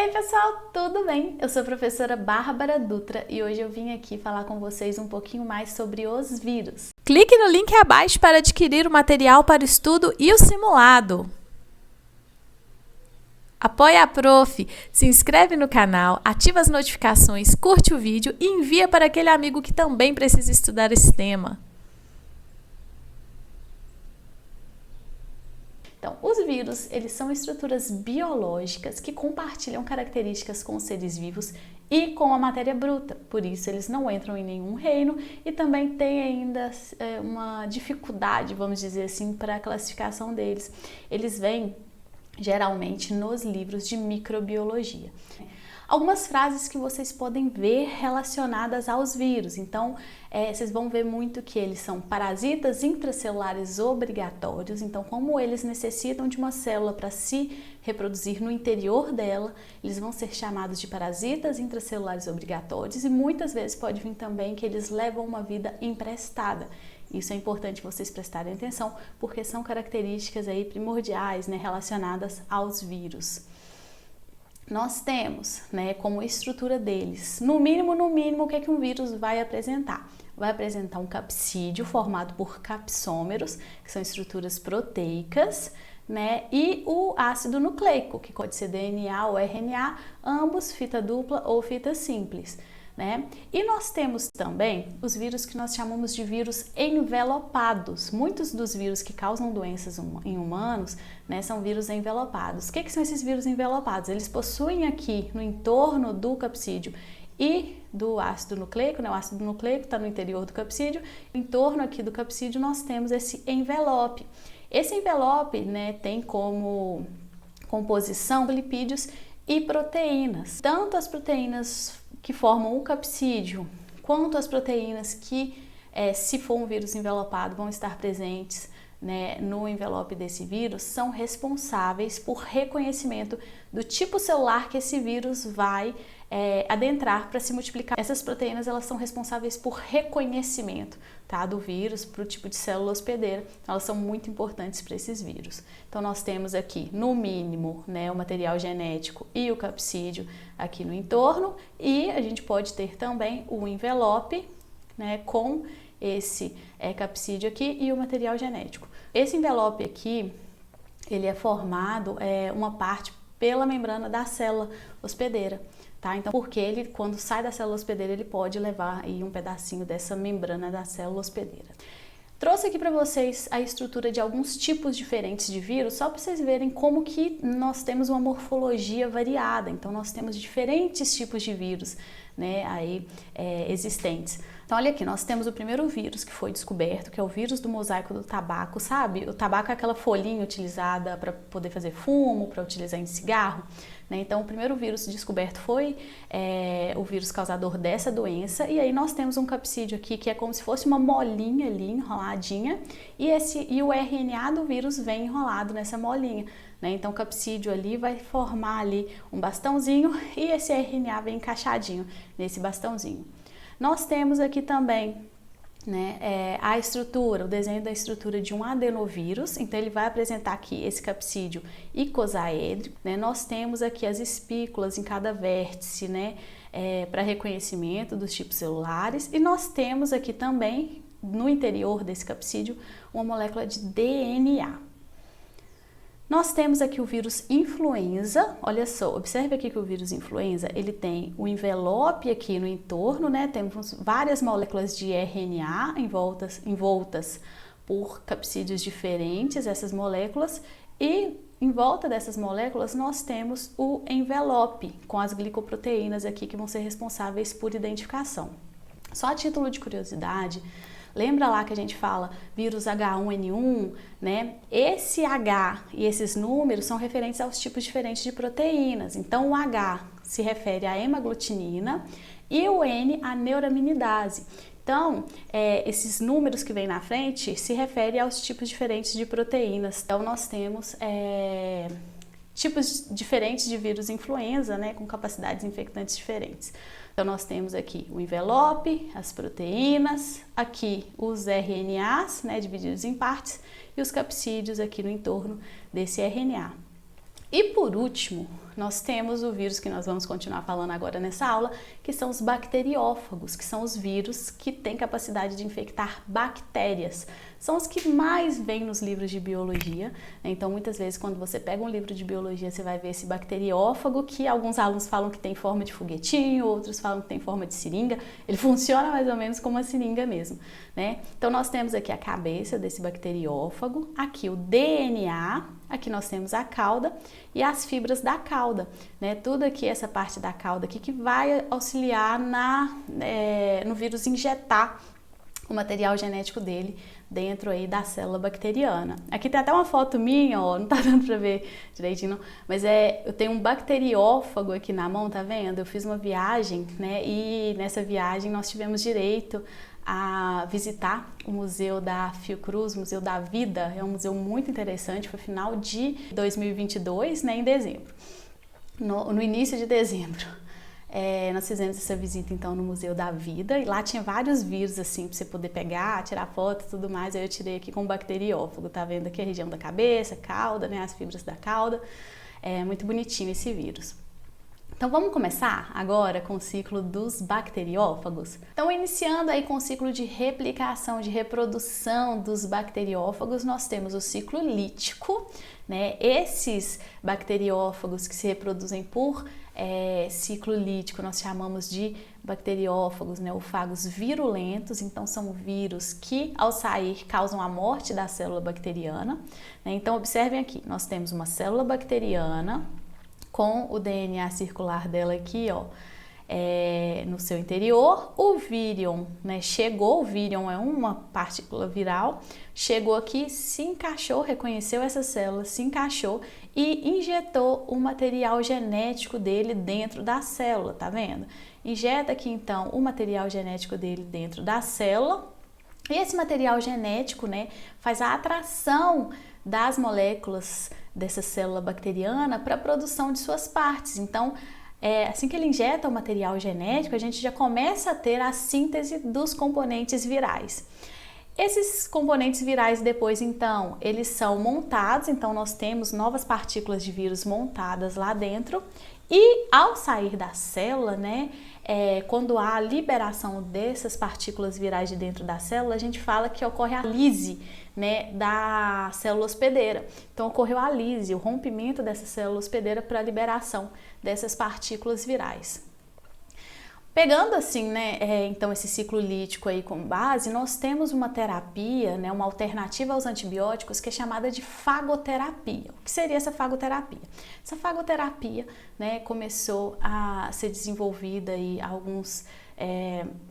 Ei pessoal, tudo bem? Eu sou a professora Bárbara Dutra e hoje eu vim aqui falar com vocês um pouquinho mais sobre os vírus. Clique no link abaixo para adquirir o material para o estudo e o simulado. Apoia a Prof, se inscreve no canal, ativa as notificações, curte o vídeo e envia para aquele amigo que também precisa estudar esse tema. Então, os vírus, eles são estruturas biológicas que compartilham características com os seres vivos e com a matéria bruta. Por isso, eles não entram em nenhum reino e também tem ainda uma dificuldade, vamos dizer assim, para a classificação deles. Eles vêm geralmente nos livros de microbiologia. Algumas frases que vocês podem ver relacionadas aos vírus. Então, vocês vão ver muito que eles são parasitas intracelulares obrigatórios. Então, como eles necessitam de uma célula para se reproduzir no interior dela, eles vão ser chamados de parasitas intracelulares obrigatórios. E muitas vezes pode vir também que eles levam uma vida emprestada. Isso é importante vocês prestarem atenção, porque são características aí primordiais, né, relacionadas aos vírus. Nós temos, né, como estrutura deles, no mínimo, o que é que um vírus vai apresentar? Vai apresentar um capsídeo formado por capsômeros, que são estruturas proteicas, né, e o ácido nucleico, que pode ser DNA ou RNA, ambos fita dupla ou fita simples. Né? E nós temos também os vírus que nós chamamos de vírus envelopados. Muitos dos vírus que causam doenças em humanos, né, são vírus envelopados. O que são esses vírus envelopados? Eles possuem aqui no entorno do capsídeo e do ácido nucleico, né? O ácido nucleico está no interior do capsídeo, no entorno aqui do capsídeo nós temos esse envelope. Esse envelope, né, tem como composição lipídios e proteínas. Tanto as proteínas que formam o capsídeo, quanto as proteínas que, se for um vírus envelopado, vão estar presentes, né, no envelope desse vírus, são responsáveis por reconhecimento do tipo celular que esse vírus vai adentrar para se multiplicar. Essas proteínas, elas são responsáveis por reconhecimento, tá, do vírus para o tipo de célula hospedeira. Então, elas são muito importantes para esses vírus. Então, nós temos aqui, no mínimo, né, o material genético e o capsídeo aqui no entorno, e a gente pode ter também o envelope, né, com esse capsídeo aqui e o material genético. Esse envelope aqui, ele é formado uma parte pela membrana da célula hospedeira, tá? Então, porque ele, quando sai da célula hospedeira, ele pode levar aí um pedacinho dessa membrana da célula hospedeira. Trouxe aqui para vocês a estrutura de alguns tipos diferentes de vírus, só para vocês verem como que nós temos uma morfologia variada. Então, nós temos diferentes tipos de vírus, né, aí, existentes. Então, olha aqui, nós temos o primeiro vírus que foi descoberto, que é o vírus do mosaico do tabaco, sabe? O tabaco é aquela folhinha utilizada para poder fazer fumo, para utilizar em cigarro, né? Então, o primeiro vírus descoberto foi o vírus causador dessa doença, e aí nós temos um capsídeo aqui que é como se fosse uma molinha ali, enroladinha, e o RNA do vírus vem enrolado nessa molinha, né? Então, o capsídeo ali vai formar ali um bastãozinho e esse RNA vem encaixadinho nesse bastãozinho. Nós temos aqui também, né, a estrutura, o desenho da estrutura de um adenovírus. Então, ele vai apresentar aqui esse capsídeo icosaédrico, né? Nós temos aqui as espículas em cada vértice, né, para reconhecimento dos tipos celulares. E nós temos aqui também, no interior desse capsídeo, uma molécula de DNA. Nós temos aqui o vírus influenza. Olha só, observe aqui que o vírus influenza, ele tem o envelope aqui no entorno, né? Temos várias moléculas de RNA envoltas por capsídeos diferentes, essas moléculas, e em volta dessas moléculas nós temos o envelope com as glicoproteínas aqui que vão ser responsáveis por identificação. Só a título de curiosidade, lembra lá que a gente fala vírus H1N1, né? Esse H e esses números são referentes aos tipos diferentes de proteínas. Então, o H se refere à hemaglutinina e o N à neuraminidase. Então, esses números que vêm na frente se referem aos tipos diferentes de proteínas. Então, nós temos tipos diferentes de vírus influenza, né, com capacidades infectantes diferentes. Então, nós temos aqui o envelope, as proteínas, aqui os RNAs, né, divididos em partes, e os capsídeos aqui no entorno desse RNA. E por último, nós temos o vírus que nós vamos continuar falando agora nessa aula, que são os bacteriófagos, que são os vírus que têm capacidade de infectar bactérias. São os que mais vêm nos livros de biologia, né? Então, muitas vezes, quando você pega um livro de biologia, você vai ver esse bacteriófago, que alguns alunos falam que tem forma de foguetinho, outros falam que tem forma de seringa. Ele funciona mais ou menos como uma seringa mesmo, né? Então, nós temos aqui a cabeça desse bacteriófago, aqui o DNA, aqui nós temos a cauda e as fibras da cauda, né? Tudo aqui, essa parte da cauda aqui, que vai auxiliar no vírus injetar o material genético dele dentro aí da célula bacteriana. Aqui tem até uma foto minha, ó, não tá dando pra ver direitinho não, mas eu tenho um bacteriófago aqui na mão, tá vendo? Eu fiz uma viagem, né, e nessa viagem nós tivemos direito a visitar o Museu da Fiocruz, Museu da Vida. É um museu muito interessante, foi final de 2022, né, em dezembro, no início de dezembro. Nós fizemos essa visita então no Museu da Vida e lá tinha vários vírus assim para você poder pegar, tirar foto e tudo mais. Aí eu tirei aqui com bacteriófago, tá vendo aqui a região da cabeça, cauda, né, as fibras da cauda. É muito bonitinho esse vírus. Então vamos começar agora com o ciclo dos bacteriófagos. Então, iniciando aí com o ciclo de replicação, de reprodução dos bacteriófagos, nós temos o ciclo lítico, né? Esses bacteriófagos que se reproduzem por ciclo lítico nós chamamos de bacteriófagos, né, ou fagos virulentos. Então são vírus que ao sair causam a morte da célula bacteriana, né? Então observem aqui, nós temos uma célula bacteriana com o DNA circular dela aqui, ó, no seu interior. O vírion, né, chegou, o vírion é uma partícula viral, chegou aqui, se encaixou, reconheceu essa célula, se encaixou e injetou o material genético dele dentro da célula, tá vendo? Injeta aqui então o material genético dele dentro da célula e esse material genético, né, faz a atração das moléculas dessa célula bacteriana para a produção de suas partes. Então, assim que ele injeta o material genético, a gente já começa a ter a síntese dos componentes virais. Esses componentes virais depois, então, eles são montados, então nós temos novas partículas de vírus montadas lá dentro e ao sair da célula, né, quando há a liberação dessas partículas virais de dentro da célula, a gente fala que ocorre a lise, né, da célula hospedeira. Então ocorreu a lise, o rompimento dessa célula hospedeira para a liberação dessas partículas virais. Pegando assim, né, então esse ciclo lítico aí como base, nós temos uma terapia, né, uma alternativa aos antibióticos que é chamada de fagoterapia. O que seria essa fagoterapia? Essa fagoterapia, né, começou a ser desenvolvida aí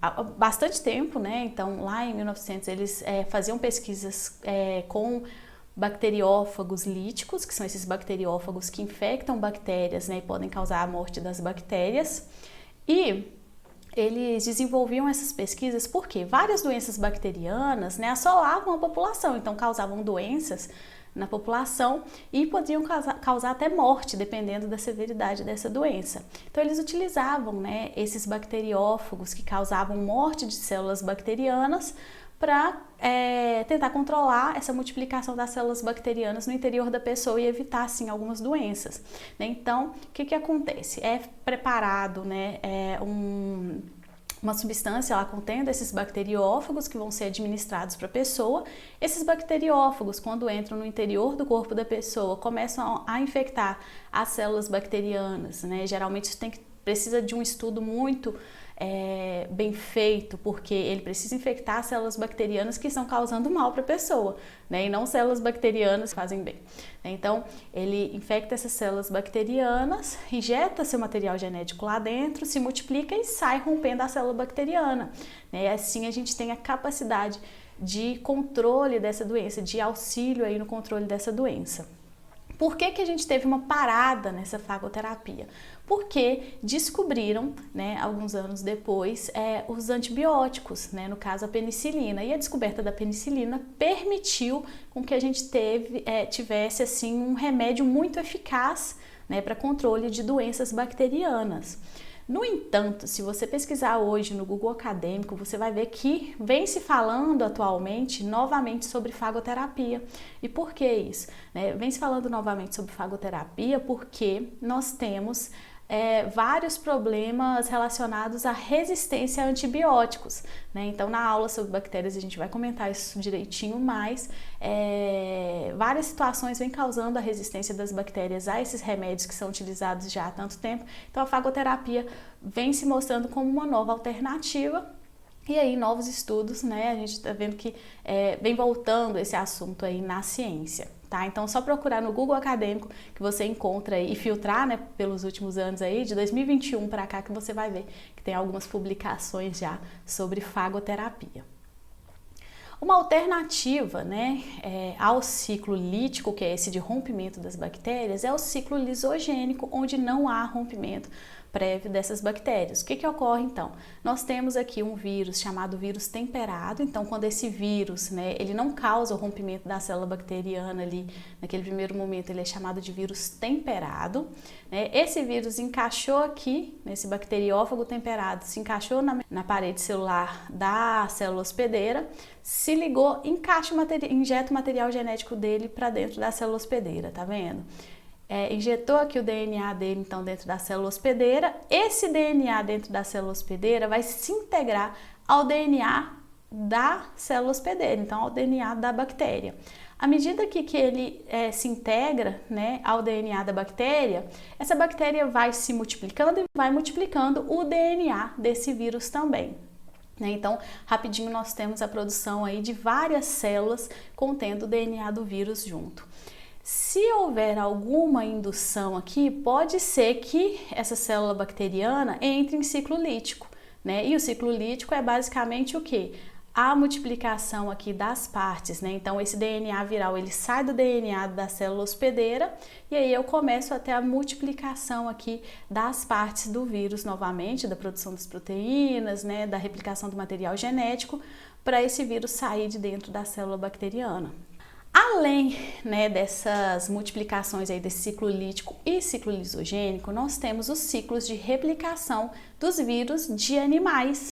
há bastante tempo, né? Então lá em 1900 eles faziam pesquisas com bacteriófagos líticos, que são esses bacteriófagos que infectam bactérias, né, e podem causar a morte das bactérias. E eles desenvolviam essas pesquisas porque várias doenças bacterianas, né, assolavam a população, então causavam doenças na população e podiam causar até morte, dependendo da severidade dessa doença. Então eles utilizavam, né, esses bacteriófagos que causavam morte de células bacterianas para tentar controlar essa multiplicação das células bacterianas no interior da pessoa e evitar, assim, algumas doenças, né? Então, o que acontece? É preparado, né, uma substância lá contendo esses bacteriófagos que vão ser administrados para a pessoa. Esses bacteriófagos, quando entram no interior do corpo da pessoa, começam a infectar as células bacterianas, né? Geralmente isso precisa de um estudo muito bem feito, porque ele precisa infectar as células bacterianas que estão causando mal para a pessoa, né? E não células bacterianas que fazem bem. Então, ele infecta essas células bacterianas, injeta seu material genético lá dentro, se multiplica e sai rompendo a célula bacteriana, né? E assim a gente tem a capacidade de controle dessa doença, de auxílio aí no controle dessa doença. Por que a gente teve uma parada nessa fagoterapia? Porque descobriram, né, alguns anos depois, os antibióticos, né, no caso a penicilina. E a descoberta da penicilina permitiu com que a gente tivesse assim, um remédio muito eficaz, né, para controle de doenças bacterianas. No entanto, se você pesquisar hoje no Google Acadêmico, você vai ver que vem se falando atualmente novamente sobre fagoterapia. E por que isso? Vem se falando novamente sobre fagoterapia porque nós temos vários problemas relacionados à resistência a antibióticos, Então, na aula sobre bactérias a gente vai comentar isso direitinho, mas várias situações vêm causando a resistência das bactérias a esses remédios que são utilizados já há tanto tempo. Então, a fagoterapia vem se mostrando como uma nova alternativa. E aí, novos estudos, a gente está vendo que vem voltando esse assunto aí na ciência, tá? Então, só procurar no Google Acadêmico que você encontra aí, e filtrar, pelos últimos anos aí, de 2021 para cá, que você vai ver que tem algumas publicações já sobre fagoterapia. Uma alternativa, ao ciclo lítico, que é esse de rompimento das bactérias, é o ciclo lisogênico, onde não há rompimento prévio dessas bactérias. O que ocorre então? Nós temos aqui um vírus chamado vírus temperado. Então, quando esse vírus, ele não causa o rompimento da célula bacteriana ali, naquele primeiro momento, ele é chamado de vírus temperado. Esse vírus encaixou aqui, nesse bacteriófago temperado, se encaixou na parede celular da célula hospedeira, se ligou, injeta o material genético dele para dentro da célula hospedeira, tá vendo? Injetou aqui o DNA dele, então, dentro da célula hospedeira. Esse DNA dentro da célula hospedeira vai se integrar ao DNA da célula hospedeira, então ao DNA da bactéria. À medida que ele se integra, ao DNA da bactéria, essa bactéria vai se multiplicando e vai multiplicando o DNA desse vírus também. Então, rapidinho nós temos a produção aí de várias células contendo o DNA do vírus junto. Se houver alguma indução aqui, pode ser que essa célula bacteriana entre em ciclo lítico, E o ciclo lítico é basicamente o quê? A multiplicação aqui das partes, Então, esse DNA viral, ele sai do DNA da célula hospedeira e aí eu começo a ter a multiplicação aqui das partes do vírus novamente, da produção das proteínas, da replicação do material genético, para esse vírus sair de dentro da célula bacteriana. Além dessas multiplicações aí desse ciclo lítico e ciclo lisogênico, nós temos os ciclos de replicação dos vírus de animais,